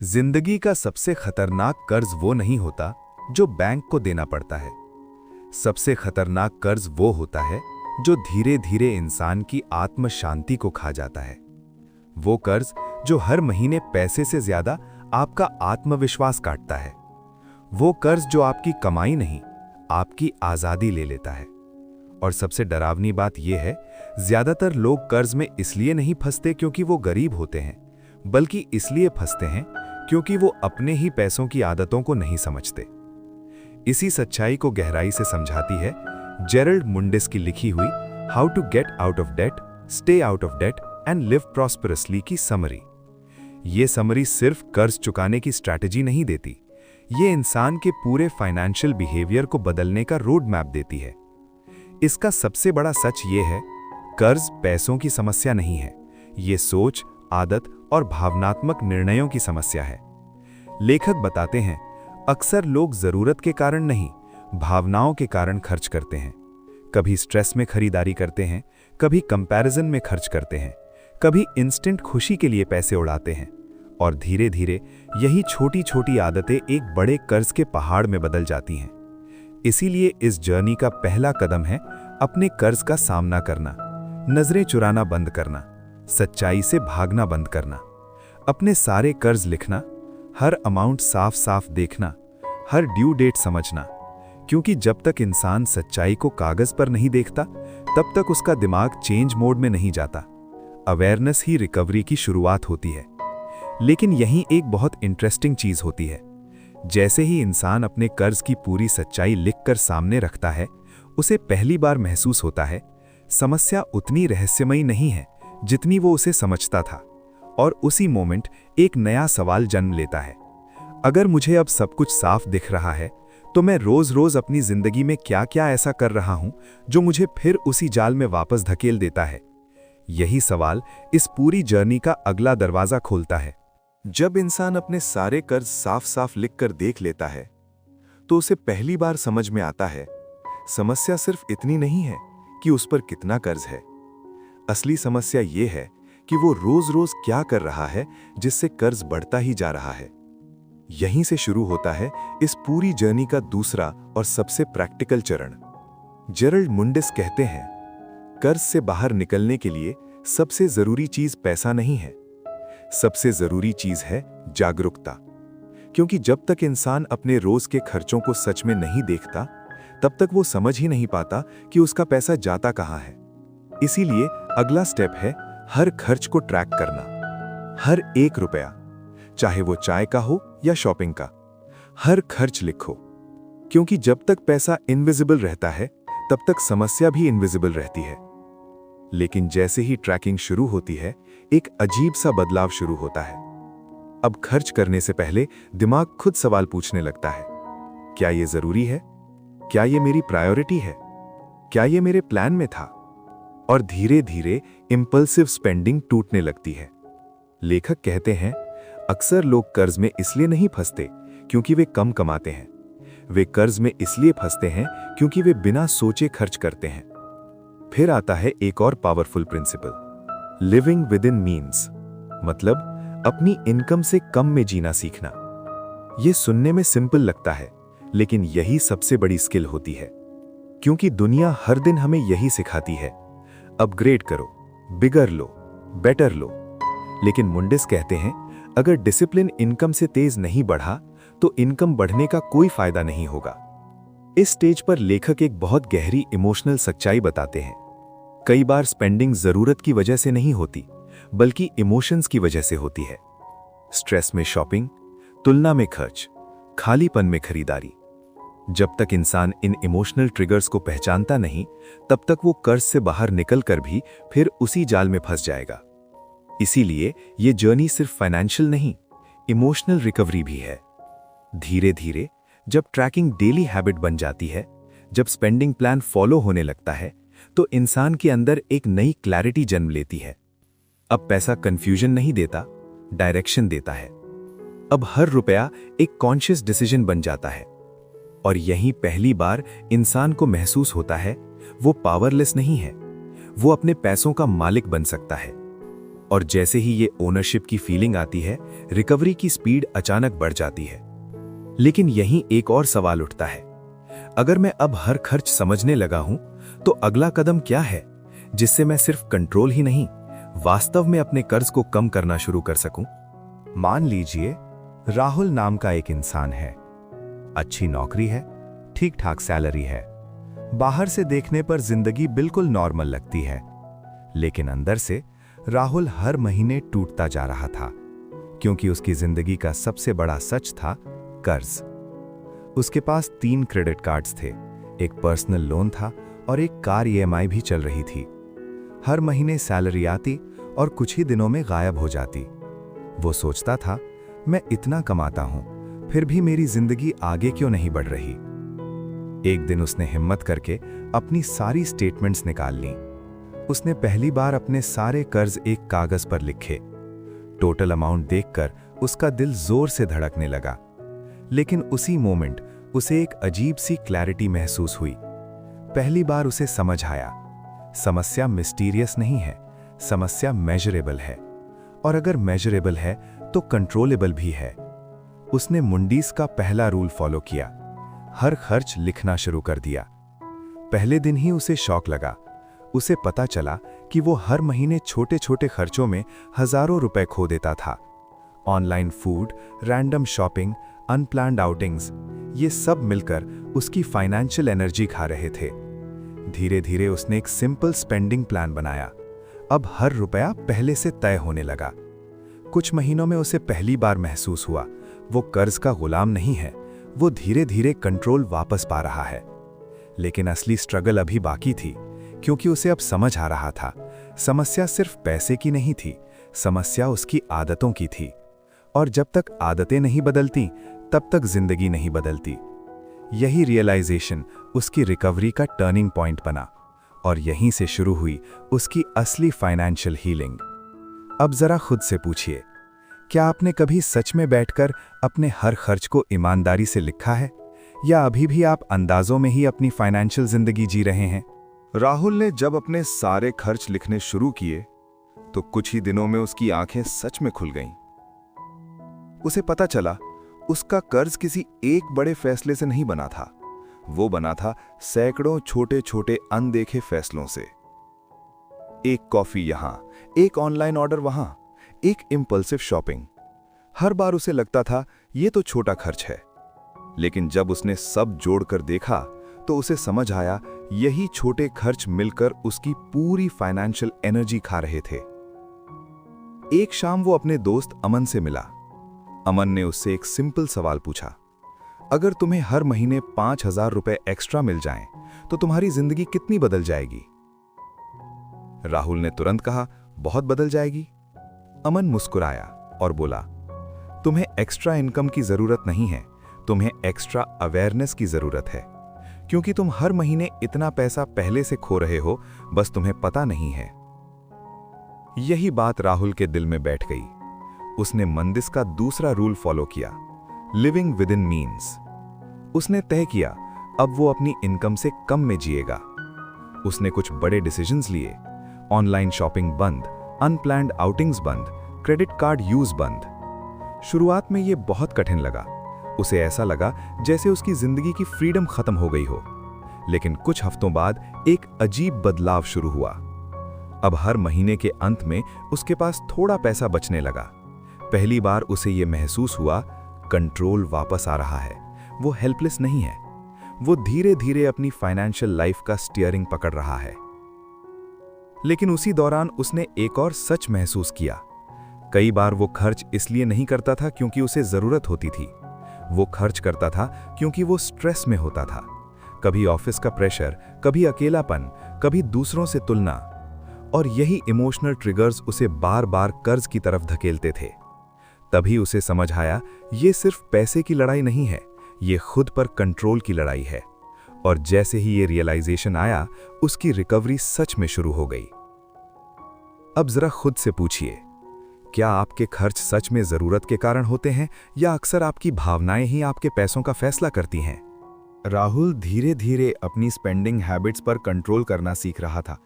जिंदगी का सबसे खतरनाक कर्ज वो नहीं होता जो बैंक को देना पड़ता है। सबसे खतरनाक कर्ज वो होता है जो धीरे धीरे इंसान की आत्म शांति को खा जाता है। वो कर्ज जो हर महीने पैसे से ज्यादा आपका आत्मविश्वास काटता है। वो कर्ज जो आपकी कमाई नहीं, आपकी आजादी ले लेता है। और सबसे डरावनी बात यह है, ज्यादातर लोग कर्ज में इसलिए नहीं फंसते क्योंकि वो गरीब होते हैं, बल्कि इसलिए फंसते हैं क्योंकि वो अपने ही पैसों की आदतों को नहीं समझते। इसी सच्चाई को गहराई से समझाती है जेरल्ड मुंडिस की लिखी हुई how to get out of debt, stay out of debt and live prosperously की समरी। ये समरी सिर्फ कर्ज चुकाने की स्ट्रैटेजी नहीं देती, ये इंसान के पूरे फाइनेंशियल बिहेवियर को बदलने का रोड मैप देती है। इसका सबसे बड़ा सच ये है, कर्ज पैसों की समस्या नहीं है, ये सोच, आदत और भावनात्मक निर्णयों की समस्या है। लेखक बताते हैं, अक्सर लोग जरूरत के कारण नहीं, भावनाओं के कारण खर्च करते हैं। कभी स्ट्रेस में खरीदारी करते हैं, कभी कंपैरिजन में खर्च करते हैं, कभी इंस्टेंट खुशी के लिए पैसे उड़ाते हैं, और धीरे धीरे यही छोटी छोटी आदतें एक बड़े कर्ज के पहाड़ में बदल जाती हैं। इसीलिए इस जर्नी का पहला कदम है अपने कर्ज का सामना करना, नजरें चुराना बंद करना, सच्चाई से भागना बंद करना, अपने सारे कर्ज लिखना, हर अमाउंट साफ साफ देखना, हर ड्यू डेट समझना। क्योंकि जब तक इंसान सच्चाई को कागज पर नहीं देखता, तब तक उसका दिमाग चेंज मोड में नहीं जाता। अवेयरनेस ही रिकवरी की शुरुआत होती है। लेकिन यहीं एक बहुत इंटरेस्टिंग चीज होती है। जैसे ही इंसान अपने कर्ज की पूरी सच्चाई लिखकर सामने रखता है, उसे पहली बार महसूस होता है समस्या उतनी रहस्यमयी नहीं है जितनी वो उसे समझता था। और उसी मोमेंट एक नया सवाल जन्म लेता है, अगर मुझे अब सब कुछ साफ दिख रहा है, तो मैं रोज रोज अपनी जिंदगी में क्या क्या ऐसा कर रहा हूं जो मुझे फिर उसी जाल में वापस धकेल देता है। यही सवाल इस पूरी जर्नी का अगला दरवाजा खोलता है। जब इंसान अपने सारे कर्ज साफ साफ लिखकर देख लेता है, तो उसे पहली बार समझ में आता है समस्या सिर्फ इतनी नहीं है कि उस पर कितना कर्ज है। असली समस्या यह है कि वो रोज रोज क्या कर रहा है जिससे कर्ज बढ़ता ही जा रहा है। यहीं से शुरू होता है इस पूरी जर्नी का दूसरा और सबसे प्रैक्टिकल चरण। जेरल्ड मुंडिस कहते हैं, कर्ज से बाहर निकलने के लिए सबसे जरूरी चीज पैसा नहीं है, सबसे जरूरी चीज है जागरूकता। क्योंकि जब तक इंसान अपने रोज के खर्चों को सच में नहीं देखता, तब तक वो समझ ही नहीं पाता कि उसका पैसा जाता कहां है। इसीलिए अगला स्टेप है हर खर्च को ट्रैक करना। हर एक रुपया, चाहे वो चाय का हो या शॉपिंग का, हर खर्च लिखो। क्योंकि जब तक पैसा इनविजिबल रहता है, तब तक समस्या भी इनविजिबल रहती है। लेकिन जैसे ही ट्रैकिंग शुरू होती है, एक अजीब सा बदलाव शुरू होता है। अब खर्च करने से पहले दिमाग खुद सवाल पूछने लगता है, क्या ये जरूरी है? क्या ये मेरी प्रायोरिटी है? क्या ये मेरे प्लान में था? और धीरे धीरे इंपल्सिव स्पेंडिंग टूटने लगती है। लेखक कहते हैं, अक्सर लोग कर्ज में इसलिए नहीं फंसते क्योंकि वे कम कमाते हैं, वे कर्ज में इसलिए फंसते हैं क्योंकि वे बिना सोचे खर्च करते हैं। फिर आता है एक और powerful principle, living within means, मतलब अपनी इनकम से कम में जीना सीखना। यह सुनने में सिंपल लगता है, लेकिन यही सबसे बड़ी स्किल होती है। क्योंकि दुनिया हर दिन हमें यही सिखाती है, अपग्रेड करो, बिगर लो, बेटर लो। लेकिन मुंडिस कहते हैं, अगर डिसिप्लिन इनकम से तेज नहीं बढ़ा, तो इनकम बढ़ने का कोई फायदा नहीं होगा। इस स्टेज पर लेखक एक बहुत गहरी इमोशनल सच्चाई बताते हैं। कई बार स्पेंडिंग जरूरत की वजह से नहीं होती, बल्कि इमोशंस की वजह से होती है। स्ट्रेस में शॉपिंग, तुलना में खर्च, खालीपन में खरीदारी। जब तक इंसान इन इमोशनल ट्रिगर्स को पहचानता नहीं, तब तक वो कर्ज से बाहर निकलकर भी फिर उसी जाल में फंस जाएगा। इसीलिए ये जर्नी सिर्फ फाइनेंशियल नहीं, इमोशनल रिकवरी भी है। धीरे धीरे जब ट्रैकिंग डेली हैबिट बन जाती है, जब स्पेंडिंग प्लान फॉलो होने लगता है, तो इंसान के अंदर एक नई क्लैरिटी जन्म लेती है। अब पैसा कंफ्यूजन नहीं देता, डायरेक्शन देता है। अब हर रुपया एक कॉन्शियस डिसीजन बन जाता है। और यहीं पहली बार इंसान को महसूस होता है वो पावरलेस नहीं है, वो अपने पैसों का मालिक बन सकता है। और जैसे ही ये ओनरशिप की फीलिंग आती है, रिकवरी की स्पीड अचानक बढ़ जाती है। लेकिन यहीं एक और सवाल उठता है, अगर मैं अब हर खर्च समझने लगा हूं, तो अगला कदम क्या है जिससे मैं सिर्फ कंट्रोल ही नहीं, वास्तव में अपने कर्ज को कम करना शुरू कर सकूं? मान लीजिए राहुल नाम का एक इंसान है। अच्छी नौकरी है, ठीक ठाक सैलरी है, बाहर से देखने पर जिंदगी बिल्कुल नॉर्मल लगती है। लेकिन अंदर से राहुल हर महीने टूटता जा रहा था, क्योंकि उसकी जिंदगी का सबसे बड़ा सच था कर्ज। उसके पास 3 क्रेडिट कार्ड्स थे, एक पर्सनल लोन था और एक कार ईएमआई भी चल रही थी। हर महीने सैलरी आती और कुछ ही दिनों में गायब हो जाती। वो सोचता था, मैं इतना कमाता हूं, फिर भी मेरी जिंदगी आगे क्यों नहीं बढ़ रही? एक दिन उसने हिम्मत करके अपनी सारी स्टेटमेंट्स निकाल लीं। उसने पहली बार अपने सारे कर्ज एक कागज पर लिखे। टोटल अमाउंट देखकर उसका दिल जोर से धड़कने लगा। लेकिन उसी मोमेंट उसे एक अजीब सी क्लैरिटी महसूस हुई। पहली बार उसे समझ आया, समस्या मिस्टीरियस नहीं है, समस्या मेजरेबल है। और अगर मेजरेबल है तो कंट्रोलेबल भी है। उसने मुंडीज का पहला रूल फॉलो किया, हर खर्च लिखना शुरू कर दिया। पहले दिन ही उसे शॉक लगा। उसे पता चला कि वो हर महीने छोटे छोटे खर्चों में हजारों रुपए खो देता था। Online food, random shopping, unplanned outings, ये सब मिलकर उसकी फाइनेंशियल एनर्जी खा रहे थे। धीरे धीरे उसने एक सिंपल स्पेंडिंग प्लान बनाया। अब हर रुपया पहले से तय होने लगा। कुछ महीनों में उसे पहली बार महसूस हुआ, वो कर्ज का गुलाम नहीं है, वो धीरे धीरे कंट्रोल वापस पा रहा है। लेकिन असली स्ट्रगल अभी बाकी थी, क्योंकि उसे अब समझ आ रहा था, समस्या सिर्फ पैसे की नहीं थी, समस्या उसकी आदतों की थी। और जब तक आदतें नहीं बदलती, तब तक जिंदगी नहीं बदलती। यही रियलाइजेशन उसकी रिकवरी का टर्निंग पॉइंट बना, और यहीं से शुरू हुई उसकी असली फाइनेंशियल हीलिंग। अब जरा खुद से पूछिए, क्या आपने कभी सच में बैठकर अपने हर खर्च को ईमानदारी से लिखा है, या अभी भी आप अंदाजों में ही अपनी फाइनेंशियल जिंदगी जी रहे हैं? राहुल ने जब अपने सारे खर्च लिखने शुरू किए, तो कुछ ही दिनों में उसकी आंखें सच में खुल गईं। उसे पता चला, उसका कर्ज किसी एक बड़े फैसले से नहीं बना था, वो बना था सैकड़ों छोटे छोटे अनदेखे फैसलों से। एक कॉफी यहां, एक ऑनलाइन ऑर्डर वहां, एक इंपल्सिव शॉपिंग। हर बार उसे लगता था ये तो छोटा खर्च है, लेकिन जब उसने सब जोड़कर देखा तो उसे समझ आया, यही छोटे खर्च मिलकर उसकी पूरी फाइनेंशियल एनर्जी खा रहे थे। एक शाम वो अपने दोस्त अमन से मिला। अमन ने उससे एक सिंपल सवाल पूछा, अगर तुम्हें हर महीने 5,000 रुपए एक्स्ट्रा मिल जाएं, तो तुम्हारी जिंदगी कितनी बदल जाएगी? राहुल ने तुरंत कहा, बहुत बदल जाएगी। अमन मुस्कुराया और बोला, तुम्हें एक्स्ट्रा इनकम की जरूरत नहीं है, तुम्हें एक्स्ट्रा अवेयरनेस की जरूरत है, क्योंकि तुम हर महीने इतना पैसा पहले से खो रहे हो, बस तुम्हें पता नहीं है। यही बात राहुल के दिल में बैठ गई। उसने मंदिस का दूसरा रूल फॉलो किया, लिविंग विद इन मीन्स। उसने तय किया, अब वो अपनी इनकम से कम में जिएगा। उसने कुछ बड़े डिसीजंस लिए, ऑनलाइन शॉपिंग बंद, अनप्लैन्ड आउटिंग्स बंद, क्रेडिट कार्ड यूज बंद। शुरुआत में ये बहुत कठिन लगा। उसे ऐसा लगा जैसे उसकी जिंदगी की फ्रीडम खत्म हो गई हो। लेकिन कुछ हफ्तों बाद एक अजीब बदलाव शुरू हुआ। अब हर महीने के अंत में उसके पास थोड़ा पैसा बचने लगा। पहली बार उसे ये महसूस हुआ, कंट्रोल वापस आ रहा है। वो हेल्पलेस नहीं है, वो धीरे धीरे अपनी फाइनेंशियल लाइफ का स्टीयरिंग पकड़ रहा है। लेकिन उसी दौरान उसने एक और सच महसूस किया। कई बार वो खर्च इसलिए नहीं करता था क्योंकि उसे जरूरत होती थी, वो खर्च करता था क्योंकि वो स्ट्रेस में होता था। कभी ऑफिस का प्रेशर, कभी अकेलापन, कभी दूसरों से तुलना। और यही इमोशनल ट्रिगर्स उसे बार बार कर्ज की तरफ धकेलते थे। तभी उसे समझ आया, ये सिर्फ पैसे की लड़ाई नहीं है, ये खुद पर कंट्रोल की लड़ाई है। और जैसे ही ये रियलाइजेशन आया, उसकी रिकवरी सच में शुरू हो गई। अब जरा खुद से पूछिए, क्या आपके खर्च सच में जरूरत के कारण होते हैं, या अक्सर आपकी भावनाएं ही आपके पैसों का फैसला करती हैं? राहुल धीरे धीरे अपनी स्पेंडिंग हैबिट्स पर कंट्रोल करना सीख रहा था,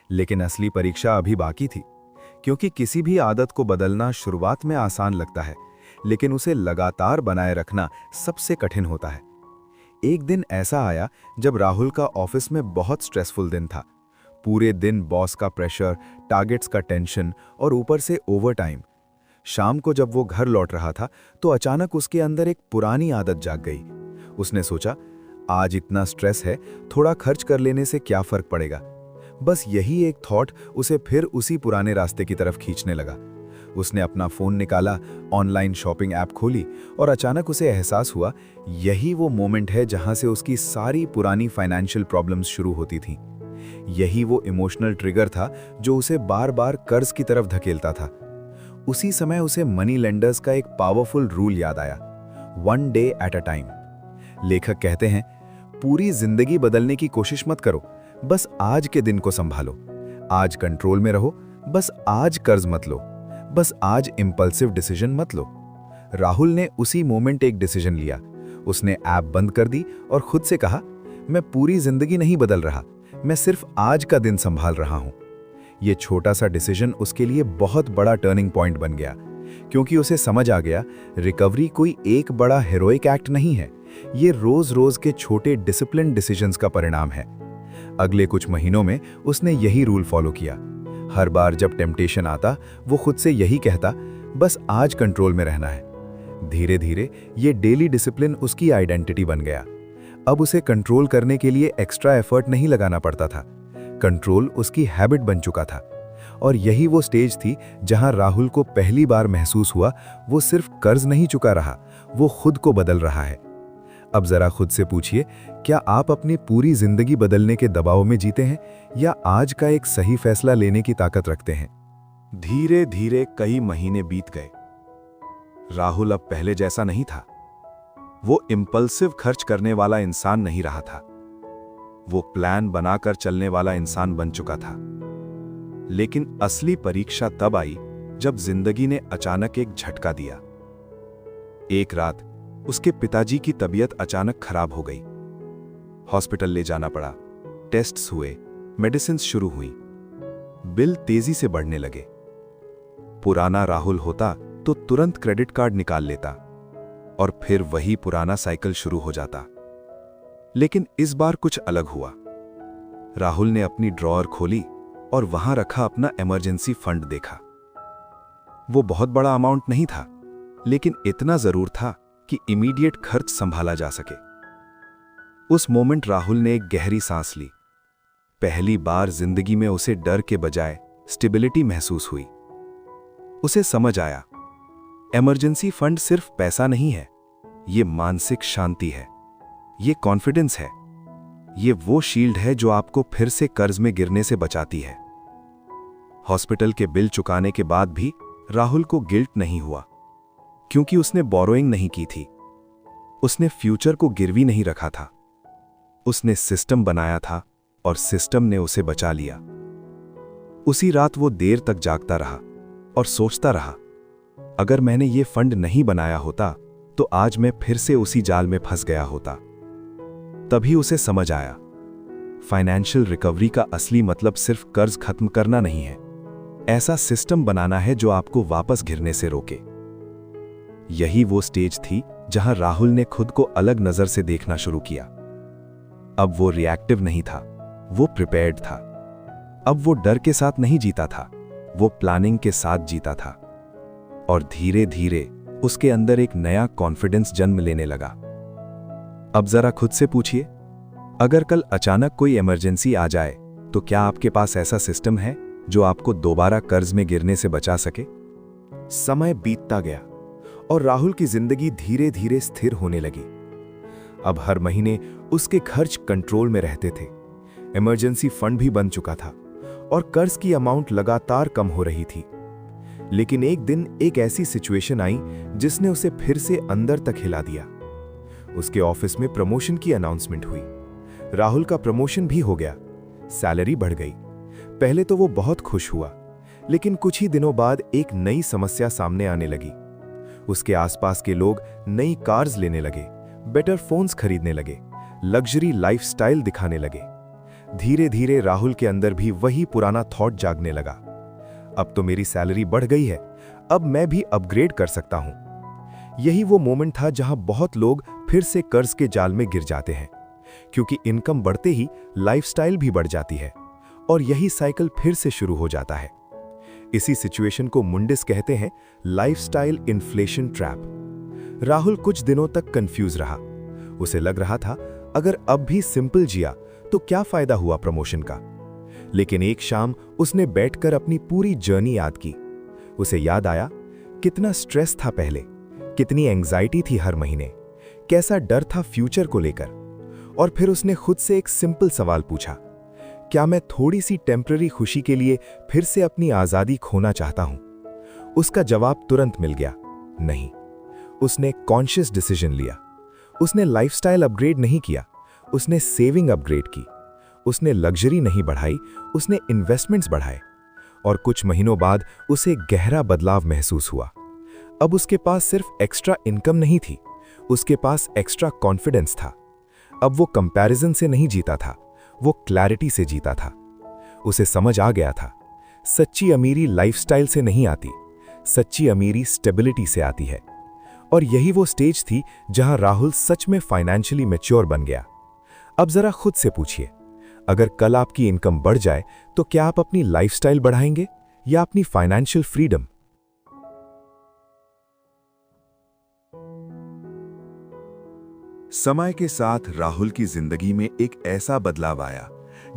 लेकिन असली परीक्षा अभी बाकी थी, क्योंकि किसी भी आदत को बदलना शुरुआत में आसान लगता है, लेकिन उसे लगातार बनाए रखना सबसे कठिन होता है। एक दिन ऐसा आया जब राहुल का ऑफिस में बहुत स्ट्रेसफुल दिन था। पूरे दिन बॉस का प्रेशर, टारगेट्स का टेंशन और ऊपर से ओवरटाइम। शाम को जब वो घर लौट रहा था तो अचानक उसके अंदर एक पुरानी आदत जाग गई। उसने सोचा, आज इतना स्ट्रेस है, थोड़ा खर्च कर लेने से क्या फर्क पड़ेगा। बस यही एक थॉट उसे फिर उसी पुराने रास्ते की तरफ खींचने लगा। उसने अपना फोन निकाला, ऑनलाइन शॉपिंग ऐप खोली और अचानक उसे एहसास हुआ यही वो मोमेंट है जहां से उसकी सारी पुरानी फाइनेंशियल प्रॉब्लम्स शुरू होती थीं। यही वो इमोशनल ट्रिगर था जो उसे बार बार कर्ज की तरफ धकेलता था। उसी समय उसे मनी लेंडर्स का एक पावरफुल रूल याद आया, 1 डे एट अ टाइम। लेखक कहते हैं, पूरी जिंदगी बदलने की कोशिश मत करो, बस आज के दिन को संभालो। आज कंट्रोल में रहो, बस आज कर्ज मत लो, बस आज इंपल्सिव डिसीजन मत लो। राहुल ने उसी मोमेंट एक डिसीजन लिया। उसने ऐप बंद कर दी और खुद से कहा, मैं पूरी जिंदगी नहीं बदल रहा, मैं सिर्फ आज का दिन संभाल रहा हूं। ये छोटा सा डिसीजन उसके लिए बहुत बड़ा टर्निंग पॉइंट बन गया, क्योंकि उसे समझ आ गया रिकवरी कोई एक बड़ा हीरोइक एक्ट नहीं है, ये रोज रोज के छोटे डिसिप्लिन डिसीजंस का परिणाम है। अगले कुछ महीनों में उसने यही रूल फॉलो किया। हर बार जब टेम्पटेशन आता वो खुद से यही कहता, बस आज कंट्रोल में रहना है। धीरे धीरे ये डेली डिसिप्लिन उसकी आइडेंटिटी बन गया। अब उसे कंट्रोल करने के लिए एक्स्ट्रा एफर्ट नहीं लगाना पड़ता था, कंट्रोल उसकी हैबिट बन चुका था। और यही वो स्टेज थी जहां राहुल को पहली बार महसूस हुआ वो सिर्फ कर्ज नहीं चुका रहा, वो खुद को बदल रहा है। अब जरा खुद से पूछिए, क्या आप अपनी पूरी जिंदगी बदलने के दबाव में जीते हैं या आज का एक सही फैसला लेने की ताकत रखते हैं? धीरे धीरे कई महीने बीत गए। राहुल अब पहले जैसा नहीं था। वो इंपल्सिव खर्च करने वाला इंसान नहीं रहा था, वो प्लान बनाकर चलने वाला इंसान बन चुका था। लेकिन असली परीक्षा तब आई जब जिंदगी ने अचानक एक झटका दिया। एक रात उसके पिताजी की तबीयत अचानक खराब हो गई। हॉस्पिटल ले जाना पड़ा, टेस्ट्स हुए, मेडिसिन शुरू हुई, बिल तेजी से बढ़ने लगे। पुराना राहुल होता तो तुरंत क्रेडिट कार्ड निकाल लेता और फिर वही पुराना साइकिल शुरू हो जाता। लेकिन इस बार कुछ अलग हुआ। राहुल ने अपनी ड्रॉअर खोली और वहां रखा अपना इमरजेंसी फंड देखा। वो बहुत बड़ा अमाउंट नहीं था, लेकिन इतना जरूर था कि इमीडिएट खर्च संभाला जा सके। उस मोमेंट राहुल ने एक गहरी सांस ली। पहली बार जिंदगी में उसे डर के बजाय स्टेबिलिटी महसूस हुई। उसे समझ आया, इमरजेंसी फंड सिर्फ पैसा नहीं है, ये मानसिक शांति है, ये कॉन्फिडेंस है, ये वो शील्ड है जो आपको फिर से कर्ज में गिरने से बचाती है। हॉस्पिटल के बिल चुकाने के बाद भी राहुल को गिल्ट नहीं हुआ, क्योंकि उसने बोरोइंग नहीं की थी। उसने फ्यूचर को गिरवी नहीं रखा था। उसने सिस्टम बनाया था और सिस्टम ने उसे बचा लिया। उसी रात वो देर तक जागता रहा और सोचता रहा, अगर मैंने ये फंड नहीं बनाया होता तो आज मैं फिर से उसी जाल में फंस गया होता। तभी उसे समझ आया, फाइनेंशियल रिकवरी का असली मतलब सिर्फ कर्ज खत्म करना नहीं है, ऐसा सिस्टम बनाना है जो आपको वापस गिरने से रोके। यही वो स्टेज थी जहां राहुल ने खुद को अलग नजर से देखना शुरू किया। अब वो रिएक्टिव नहीं था, वो प्रिपेयर्ड था। अब वो डर के साथ नहीं जीता था, वो प्लानिंग के साथ जीता था। और धीरे धीरे उसके अंदर एक नया कॉन्फिडेंस जन्म लेने लगा। अब जरा खुद से पूछिए, अगर कल अचानक कोई इमरजेंसी आ जाए तो क्या आपके पास ऐसा सिस्टम है जो आपको दोबारा कर्ज में गिरने से बचा सके? समय बीतता गया और राहुल की जिंदगी धीरे धीरे स्थिर होने लगी। अब हर महीने उसके खर्च कंट्रोल में रहते थे, इमरजेंसी फंड भी बन चुका था और कर्ज की अमाउंट लगातार कम हो रही थी। लेकिन एक दिन एक ऐसी सिचुएशन आई जिसने उसे फिर से अंदर तक हिला दिया। उसके ऑफिस में प्रमोशन की अनाउंसमेंट हुई। राहुल का प्रमोशन भी हो गया, सैलरी बढ़ गई। पहले तो वो बहुत खुश हुआ, लेकिन कुछ ही दिनों बाद एक नई समस्या सामने आने लगी। उसके आसपास के लोग नई कार्स लेने लगे, बेटर फोन्स खरीदने लगे, लग्जरी लाइफस्टाइल दिखाने लगे। धीरे धीरे राहुल के अंदर भी वही पुराना थॉट जागने लगा, अब तो मेरी सैलरी बढ़ गई है, अब मैं भी अपग्रेड कर सकता हूं। यही वो मोमेंट था जहां बहुत लोग फिर से कर्ज के जाल में गिर जाते हैं, क्योंकि इनकम बढ़ते ही लाइफस्टाइल भी बढ़ जाती है और यही साइकिल फिर से शुरू हो जाता है। इसी सिचुएशन को मुंडिस कहते हैं लाइफस्टाइल इन्फ्लेशन ट्रैप। राहुल कुछ दिनों तक कंफ्यूज रहा। उसे लग रहा था अगर अब भी सिंपल जिया तो क्या फायदा हुआ प्रमोशन का। लेकिन एक शाम उसने बैठकर अपनी पूरी जर्नी याद की। उसे याद आया कितना स्ट्रेस था पहले, कितनी एंजाइटी थी हर महीने, कैसा डर था फ्यूचर को लेकर। और फिर उसने खुद से एक सिंपल सवाल पूछा, क्या मैं थोड़ी सी टेम्पररी खुशी के लिए फिर से अपनी आज़ादी खोना चाहता हूं? उसका जवाब तुरंत मिल गया, नहीं। उसने कॉन्शियस डिसीजन लिया। उसने लाइफस्टाइल अपग्रेड नहीं किया, उसने सेविंग अपग्रेड की। उसने लग्जरी नहीं बढ़ाई, उसने इन्वेस्टमेंट्स बढ़ाए। और कुछ महीनों बाद उसे गहरा बदलाव महसूस हुआ। अब उसके पास सिर्फ एक्स्ट्रा इनकम नहीं थी, उसके पास एक्स्ट्रा कॉन्फिडेंस था। अब वो कंपैरिजन से नहीं जीता था, वो क्लैरिटी से जीता था। उसे समझ आ गया था, सच्ची अमीरी लाइफस्टाइल से नहीं आती, सच्ची अमीरी स्टेबिलिटी से आती है। और यही वो स्टेज थी जहां राहुल सच में फाइनेंशियली मैच्योर बन गया। अब जरा खुद से पूछिए, अगर कल आपकी इनकम बढ़ जाए तो क्या आप अपनी लाइफस्टाइल बढ़ाएंगे या अपनी फाइनेंशियल फ्रीडम? समय के साथ राहुल की जिंदगी में एक ऐसा बदलाव आया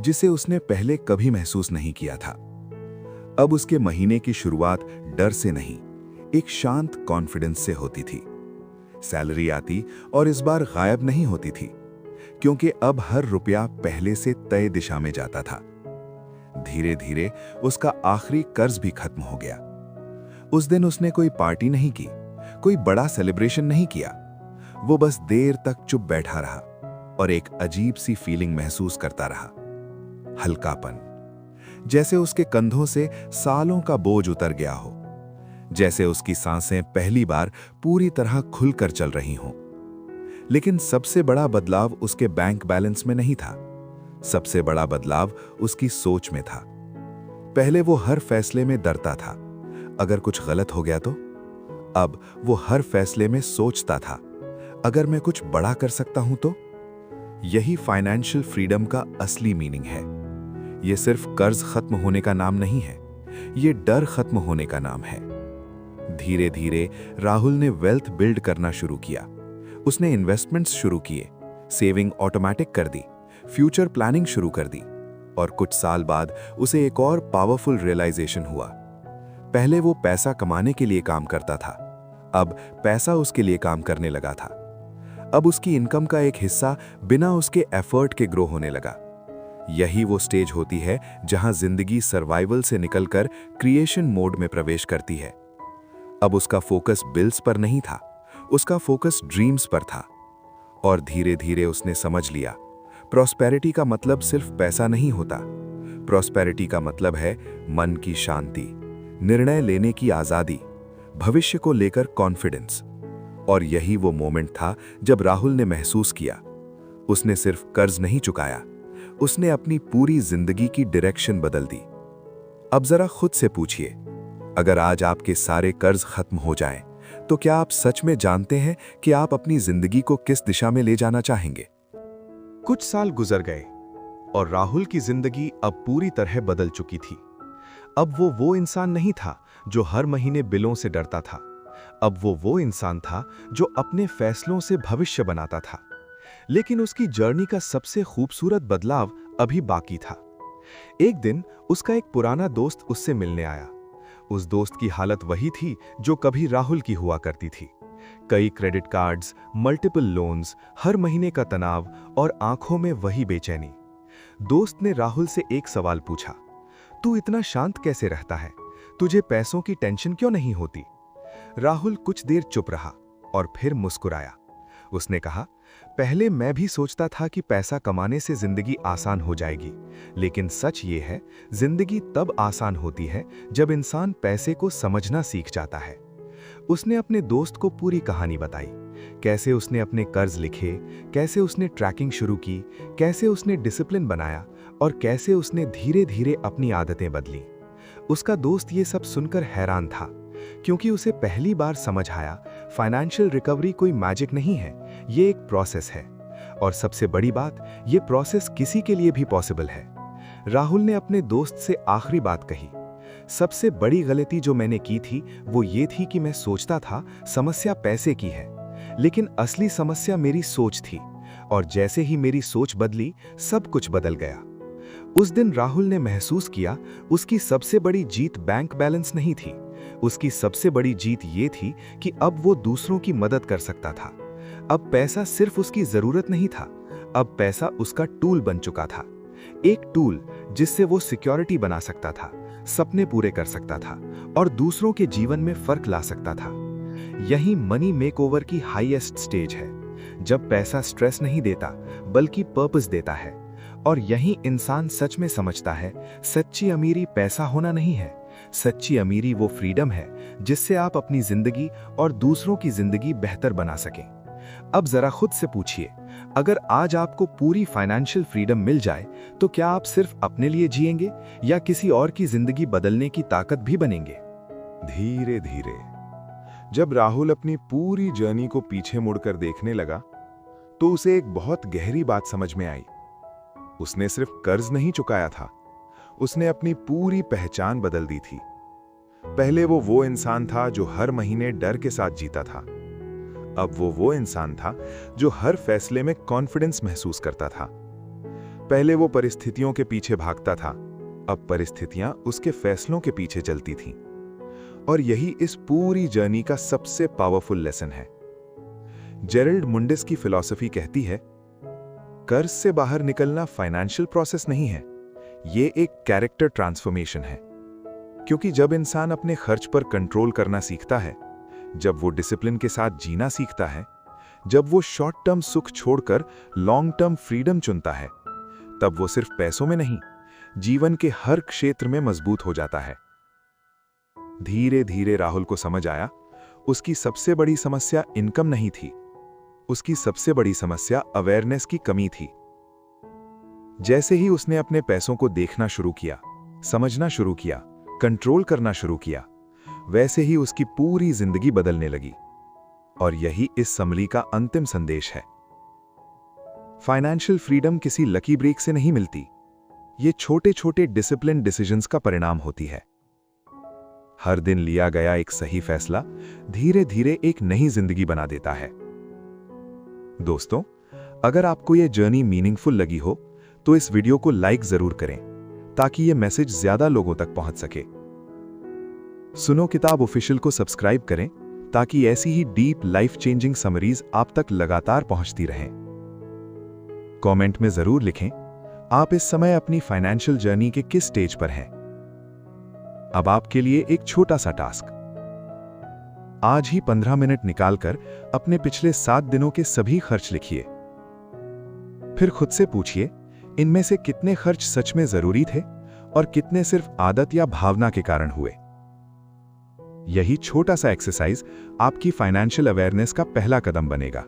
जिसे उसने पहले कभी महसूस नहीं किया था। अब उसके महीने की शुरुआत डर से नहीं, एक शांत कॉन्फिडेंस से होती थी। सैलरी आती और इस बार गायब नहीं होती थी, क्योंकि अब हर रुपया पहले से तय दिशा में जाता था। धीरे धीरे उसका आखिरी कर्ज भी खत्म हो गया। उस दिन उसने कोई पार्टी नहीं की, कोई बड़ा सेलिब्रेशन नहीं किया। वो बस देर तक चुप बैठा रहा और एक अजीब सी फीलिंग महसूस करता रहा, हल्कापन, जैसे उसके कंधों से सालों का बोझ उतर गया हो, जैसे उसकी सांसें पहली बार पूरी तरह खुलकर चल रही हों। लेकिन सबसे बड़ा बदलाव उसके बैंक बैलेंस में नहीं था, सबसे बड़ा बदलाव उसकी सोच में था। पहले वो हर फैसले में डरता था, अगर कुछ गलत हो गया तो। अब वो हर फैसले में सोचता था, अगर मैं कुछ बड़ा कर सकता हूं तो। यही फाइनेंशियल फ्रीडम का असली मीनिंग है। ये सिर्फ कर्ज खत्म होने का नाम नहीं है, ये डर खत्म होने का नाम है। धीरे धीरे राहुल ने वेल्थ बिल्ड करना शुरू किया। उसने इन्वेस्टमेंट्स शुरू किए, सेविंग ऑटोमेटिक कर दी, फ्यूचर प्लानिंग शुरू कर दी। और कुछ साल बाद उसे एक और पावरफुल रियलाइजेशन हुआ। पहले वो पैसा कमाने के लिए काम करता था, अब पैसा उसके लिए काम करने लगा था। अब उसकी इनकम का एक हिस्सा बिना उसके एफर्ट के ग्रो होने लगा। यही वो स्टेज होती है जहां जिंदगी सर्वाइवल से निकलकर क्रिएशन मोड में प्रवेश करती है। अब उसका फोकस बिल्स पर नहीं था, उसका फोकस ड्रीम्स पर था। और धीरे धीरे उसने समझ लिया, प्रॉस्पेरिटी का मतलब सिर्फ पैसा नहीं होता। प्रॉस्पेरिटी का मतलब है मन की शांति, निर्णय लेने की आजादी, भविष्य को लेकर कॉन्फिडेंस। और यही वो मोमेंट था जब राहुल ने महसूस किया, उसने सिर्फ कर्ज नहीं चुकाया, उसने अपनी पूरी जिंदगी की डायरेक्शन बदल दी। अब जरा खुद से पूछिए, अगर आज आपके सारे कर्ज खत्म हो जाएं, तो क्या आप सच में जानते हैं कि आप अपनी जिंदगी को किस दिशा में ले जाना चाहेंगे? कुछ साल गुजर गए और राहुल की जिंदगी अब पूरी तरह बदल चुकी थी। अब वो इंसान नहीं था जो हर महीने बिलों से डरता था। अब वो इंसान था जो अपने फैसलों से भविष्य बनाता था। लेकिन उसकी जर्नी का सबसे खूबसूरत बदलाव अभी बाकी था। एक दिन उसका एक पुराना दोस्त उससे मिलने आया। उस दोस्त की हालत वही थी जो कभी राहुल की हुआ करती थी। कई क्रेडिट कार्ड्स, मल्टीपल लोन्स, हर महीने का तनाव और आंखों में वही बेचैनी। दोस्त ने राहुल से एक सवाल पूछा, तू इतना शांत कैसे रहता है? तुझे पैसों की टेंशन क्यों नहीं होती? राहुल कुछ देर चुप रहा और फिर मुस्कुराया। उसने कहा, पहले मैं भी सोचता था कि पैसा कमाने से जिंदगी आसान हो जाएगी, लेकिन सच ये है, जिंदगी तब आसान होती है जब इंसान पैसे को समझना सीख जाता है। उसने अपने दोस्त को पूरी कहानी बताई, कैसे उसने अपने कर्ज लिखे, कैसे उसने ट्रैकिंग शुरू की, कैसे उसने डिसिप्लिन बनाया और कैसे उसने धीरे धीरे अपनी आदतें बदली। उसका दोस्त ये सब सुनकर हैरान था, क्योंकि उसे पहली बार समझ आया फाइनेंशियल रिकवरी कोई मैजिक नहीं है, ये एक प्रोसेस है। और सबसे बड़ी बात, ये प्रोसेस किसी के लिए भी पॉसिबल है। राहुल ने अपने दोस्त से आखिरी बात कही, सबसे बड़ी गलती जो मैंने की थी वो ये थी कि मैं सोचता था समस्या पैसे की है, लेकिन असली समस्या मेरी सोच थी, और जैसे ही मेरी सोच बदली सब कुछ बदल गया। उस दिन राहुल ने महसूस किया उसकी सबसे बड़ी जीत बैंक बैलेंस नहीं थी, उसकी सबसे बड़ी जीत ये थी कि अब वो दूसरों की मदद कर सकता था। अब पैसा सिर्फ उसकी जरूरत नहीं था, अब पैसा उसका टूल बन चुका था। एक टूल जिससे वो सिक्योरिटी बना सकता था, सपने पूरे कर सकता था और दूसरों के जीवन में फर्क ला सकता था। यही मनी मेकओवर की हाईएस्ट स्टेज है, जब पैसा स्ट्रेस नहीं देता बल्कि पर्पस देता है। और यही इंसान सच में समझता है सच्ची अमीरी पैसा होना नहीं है, सच्ची अमीरी वो फ्रीडम है जिससे आप अपनी जिंदगी और दूसरों की जिंदगी बेहतर बना सकें। अब जरा खुद से पूछिए, अगर आज आपको पूरी फाइनेंशियल फ्रीडम मिल जाए तो क्या आप सिर्फ अपने लिए जिएंगे या किसी और की जिंदगी बदलने की ताकत भी बनेंगे? धीरे धीरे जब राहुल अपनी पूरी जर्नी को पीछे मुड़कर देखने लगा तो उसे एक बहुत गहरी बात समझ में आई। उसने सिर्फ कर्ज नहीं चुकाया था, उसने अपनी पूरी पहचान बदल दी थी। पहले वो इंसान था जो हर महीने डर के साथ जीता था, अब वो इंसान था जो हर फैसले में कॉन्फिडेंस महसूस करता था। पहले वो परिस्थितियों के पीछे भागता था, अब परिस्थितियां उसके फैसलों के पीछे चलती थीं। और यही इस पूरी जर्नी का सबसे पावरफुल लेसन है। जेरल्ड मुंडिस की फिलॉसफी कहती है, कर्ज से बाहर निकलना फाइनेंशियल प्रोसेस नहीं है, ये एक कैरेक्टर ट्रांसफॉर्मेशन है। क्योंकि जब इंसान अपने खर्च पर कंट्रोल करना सीखता है, जब वो डिसिप्लिन के साथ जीना सीखता है, जब वो शॉर्ट टर्म सुख छोड़कर लॉन्ग टर्म फ्रीडम चुनता है, तब वो सिर्फ पैसों में नहीं, जीवन के हर क्षेत्र में मजबूत हो जाता है। धीरे धीरे राहुल को समझ आया, उसकी सबसे बड़ी समस्या इनकम नहीं थी, उसकी सबसे बड़ी समस्या अवेयरनेस की कमी थी। जैसे ही उसने अपने पैसों को देखना शुरू किया, समझना शुरू किया, कंट्रोल करना शुरू किया, वैसे ही उसकी पूरी जिंदगी बदलने लगी। और यही इस समरी का अंतिम संदेश है। फाइनेंशियल फ्रीडम किसी लकी ब्रेक से नहीं मिलती, ये छोटे छोटे डिसिप्लिन डिसीजंस का परिणाम होती है। हर दिन लिया गया एक सही फैसला धीरे धीरे एक नई जिंदगी बना देता है। दोस्तों, अगर आपको यह जर्नी मीनिंगफुल लगी हो तो इस वीडियो को लाइक जरूर करें ताकि यह मैसेज ज्यादा लोगों तक पहुंच सके। सुनो किताब ऑफिशियल को सब्सक्राइब करें ताकि ऐसी ही डीप लाइफ चेंजिंग समरीज आप तक लगातार पहुंचती रहें। कमेंट में जरूर लिखें आप इस समय अपनी फाइनेंशियल जर्नी के किस स्टेज पर हैं। अब आपके लिए एक छोटा सा टास्क, आज ही 15 मिनट निकालकर अपने पिछले 7 दिनों के सभी खर्च लिखिए। फिर खुद से पूछिए, इनमें से कितने खर्च सच में जरूरी थे और कितने सिर्फ आदत या भावना के कारण हुए। यही छोटा सा एक्सरसाइज आपकी फाइनेंशियल अवेयरनेस का पहला कदम बनेगा।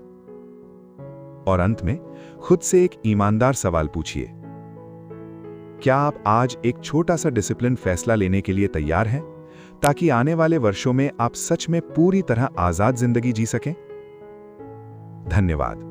और अंत में खुद से एक ईमानदार सवाल पूछिए, क्या आप आज एक छोटा सा डिसिप्लिन फैसला लेने के लिए तैयार हैं ताकि आने वाले वर्षों में आप सच में पूरी तरह आजाद जिंदगी जी सकें? धन्यवाद।